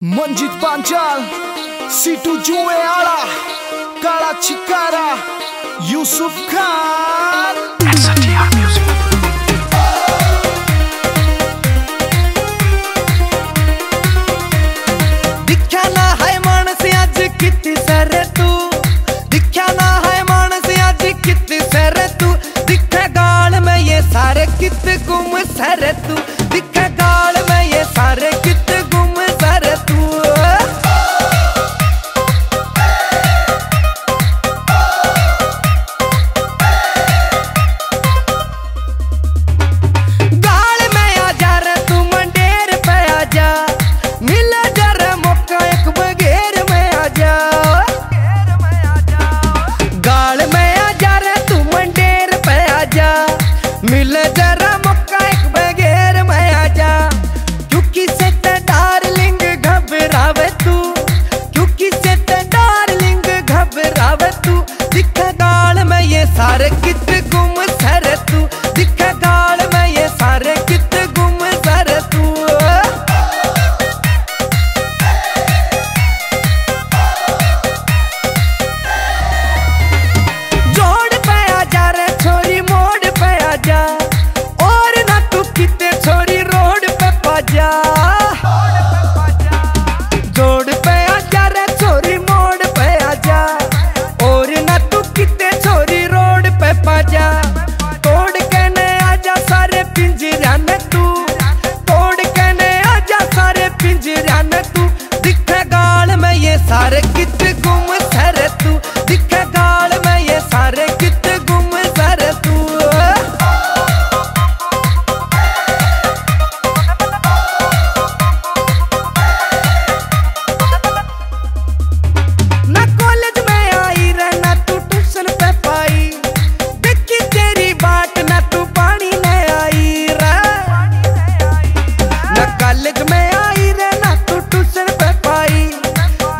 Manjit Panchal, situ जुए आला, काला चिकारा, यूसुफ खान। दिख्या ना है मानस आज कितनी सर तू, दिख्या ना है मानस आज कितनी सर तू, दिखे गाल में ये सारे कित गुम सर तू, दिखे गाल में ये सारे कित गुम सर तू। गाल में आ जा रे तू मंडेर पे आ जा, मिले जरा मौका एक बगैर में आ जा। गाल में आ जा रे तू मंडेर पे आ जा, मिले जरा मौका एक बगैर में आ जा। क्योंकि से डार्लिंग घबरावे तू, क्योंकि से डार्लिंग घबरावे तू, दिखे गाल में ये सारे कित गुम सर तू, दिखे गाल में ये सारे कित गुम सर तू। जोड़ पे आ जा रे छोरी मोड़ पे आ जा, और ना तू किते छोरी रोड पे पा जा। जोड़ पे आ जा रे छोरी मोड़ पे आ जा, और ना तू किते छोरी रोड पे पा जा। तोड़ के ने आ जा सारे पिंजरा में तू, तोड़ के ने आ जा सारे पिंजरा में तू, दिखे गाल में ये सारे कित गुम सर तू, दिखे गाल में ये सारे कित गुम सर तू। ना कॉलेज में आई रे ना तू ट्यूशन पे पाई, देखी तेरी बाट ना तू पानी ले आई रे। ना कॉलेज में आई रे ना तू ट्यूशन पे पाई,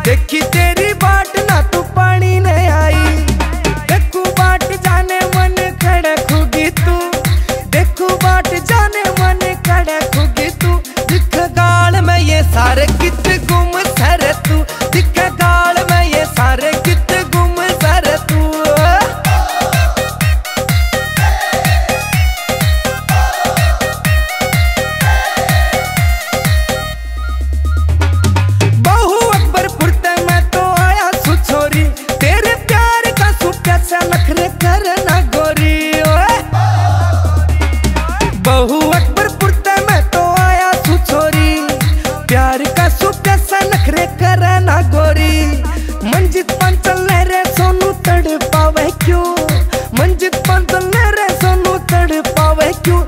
देखी तेरी बाट ना तू पानी ले आई। देखू बाट जाने मन खड़े खुगी तू, देखू बाट जाने मन खड़े खुगी तू, दिख गाल में ये सारे कित गुम सर तू, दिख गाल में ये सारे कित गुम सर तू। बहु अकबरपुर ते मैं तो आया सुछोरी, तेरे प्यार का सुप्या से नखरे करना गोरी ओए। बहु अकबरपुर ते मैं तो आया सुछोरी, प्यार का सुप्या से नखरे करना गोरी। मंजित पांचल रे सोनू तड़ पावे क्यों, मंजित पांचल रे सोनू तड़ पावे क्यों,